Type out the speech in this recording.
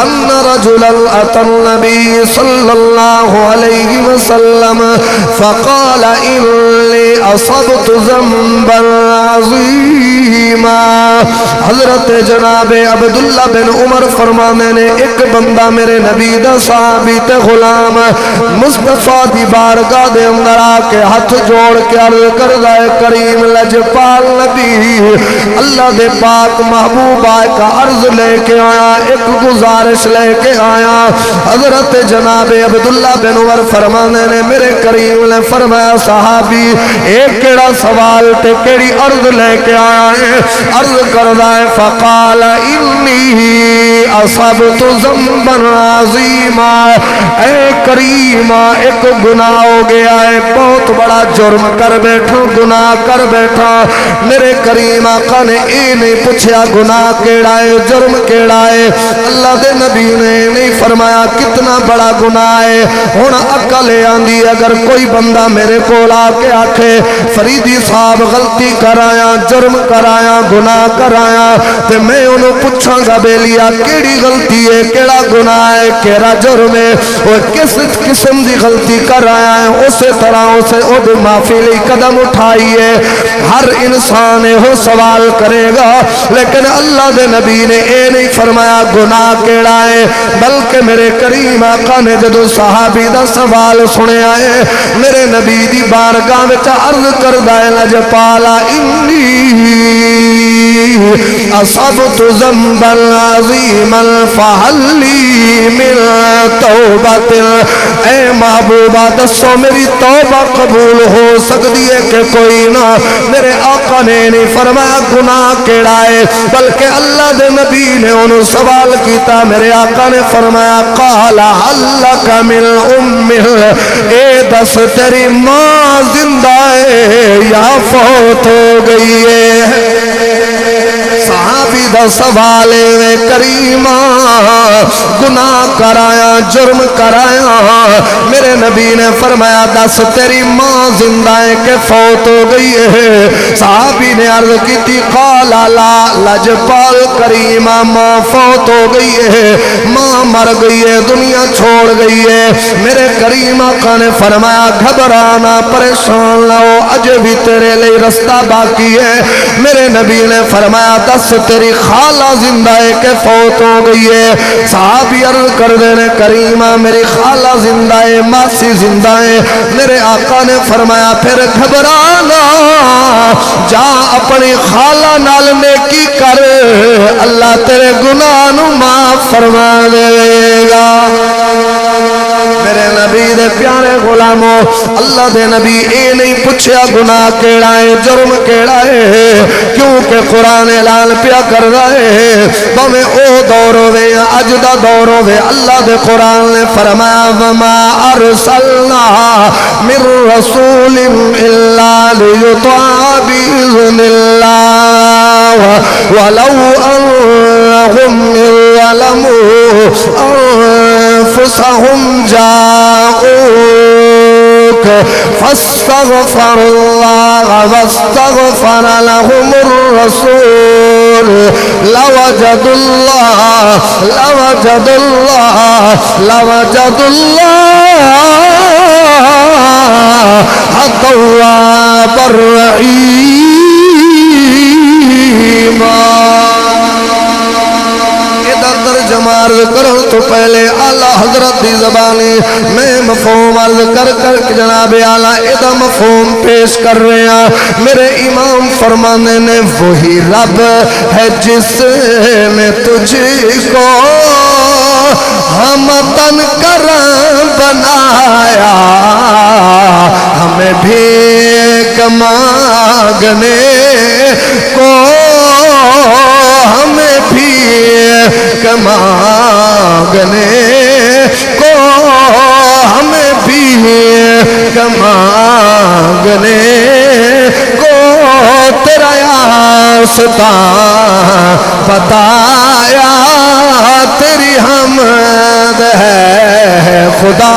ان رجلا اتى النبي صلى الله عليه وسلم فقال اني اصبت ذنبا عظیما. حضرت جناب عبداللہ بن عمر فرمانے نے ایک بندہ میرے نبی دا صحابی تے غلام مصطفیٰ دی بارگاہ دے اندر آ کے ہاتھ جوڑ کے عرض کردہ کریم لجپال نبی اللہ دے پاک محبوب آئے کا عرض لے کے آیا, ایک گزارش لے کے آیا. حضرت جناب عبداللہ بن عمر فرمانے نے میرے کریم نے فرمایا صحابی ایک کیڑا سوال تے کیڑی عرض لے کے آیا ہے؟ عرض کردہ ہے فقال انی اصبت ذنبا عظیما. اے کریم ایک گناہ ہو گیا ہے, بہت بڑا جرم کر بیٹھا, گناہ کر بیٹھا. میرے کریم آقا نے اے نہیں پوچھا گناہ کیڑا ہے, جرم کیڑا ہے. اللہ دے نبی نے نہیں فرمایا کتنا بڑا گناہ ہے. ہن عقل آندی اگر کوئی بندہ میرے کول آ کے آکھے فریدی صاحب غلطی کرایا, جرم کرایا, گناہ کرایا, تے میں انہوں پوچھاں گا بیلیا کیڑی غلطی ہے, کیڑا گناہ ہے, کیڑا جرم ہے, وہ کس قسم دی غلطی کرایا ہے, اسی طرح اسے او معافی لئی قدم اٹھائیے. ہر انسان ہو سوال کرے گا, لیکن اللہ دے نبی نے اے نہیں فرمایا گناہ کیڑا ہے, بلکہ میرے کریم آقا نے جدو صحابی دا سوال سنے آئے میرے نبی دی بارگاہ وچ عرض کردہ ہے لجپالا انی اصبت ذنبا عظیما فہل لی من توبت. اے محبوبہ دسو میری توبہ قبول ہو سکتی ہے کہ کوئی نہ؟ میرے آقا نے نہیں فرمایا گناہ کیڑا ہے, بلکہ اللہ دے نبی نے انہوں سوال کیتا. میرے آقا نے فرمایا قال هل لک من امہ, اے دس تیری ماں زندہ ہے یا فوت ہو گئی ہے؟ صحابی دا سوال ہے کریمہ گناہ کرایا, جرم کرایا. میرے نبی نے فرمایا دس تیری ماں زندہ ہے کہ فوت ہو گئی ہے؟ صحابی نے عرض کی تھی قال لا, لجپال کریمہ ماں فوت ہو گئی ہے, ماں مر گئی ہے, دنیا چھوڑ گئی ہے. میرے کریم آقا نے فرمایا گھبرانا, پریشان نہ ہو, اجے بھی تیرے لئے رستہ باقی ہے. میرے نبی نے فرمایا دس تیری خالہ زندہ ہے کہ فوت ہو گئی ہے؟ صحابی عرض کر دینے کریمہ میری خالہ زندہ ہے, ماسی زندہ ہے. میرے آقا نے فرمایا پھر گھبرانا, جا اپنی خالہ نال نیکی کر, اللہ تیرے گناہ نو معاف فرما دے گا. میرے نبی دے پیارے غلاموں, اللہ دے نبی اے نہیں پوچھیا گناہ کیڑا ہے, جرم کیڑا ہے, کیونکہ قرآن اعلان پیا کر رہا ہے بھویں او دور ہوئے یا اج دا دور ہوئے. اللہ دے قرآن نے فرمایا وما ارسلنا من رسول الا لیطاع باذن اللہ ولو انہم ظلموا انفسهم جاءوك فاستغفر الله واستغفر لهم الرسول لوجد الله توابا رحيما. جمار کرن تو پہلے اعلیٰ حضرت دی زبانی میں مفہوم عرض کر کے جناب اعلیٰ ادھا مفہوم پیش کر رہے ہیں. میرے امام فرمانے نے وہی رب ہے جس نے تجھ کو ہم تن کرم بنایا, ہمیں بھیک مانگنے کو, ہمیں بھیک مانگنے کو, ہمیں بھیک مانگنے کو تیرا راستہ بتایا, تیری حمد ہے خدا.